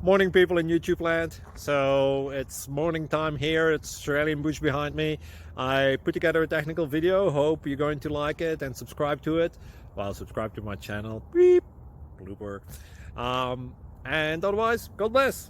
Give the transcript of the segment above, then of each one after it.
Morning, people in YouTube land. So it's morning time here. It's Australian bush behind me. I put together a technical video. Hope you're going to like it and subscribe to it. Well, subscribe to my channel. Beep. Blooper. And otherwise, God bless.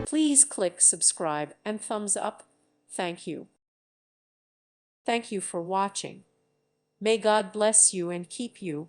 Please click subscribe and thumbs up. Thank you. Thank you for watching. May God bless you and keep you.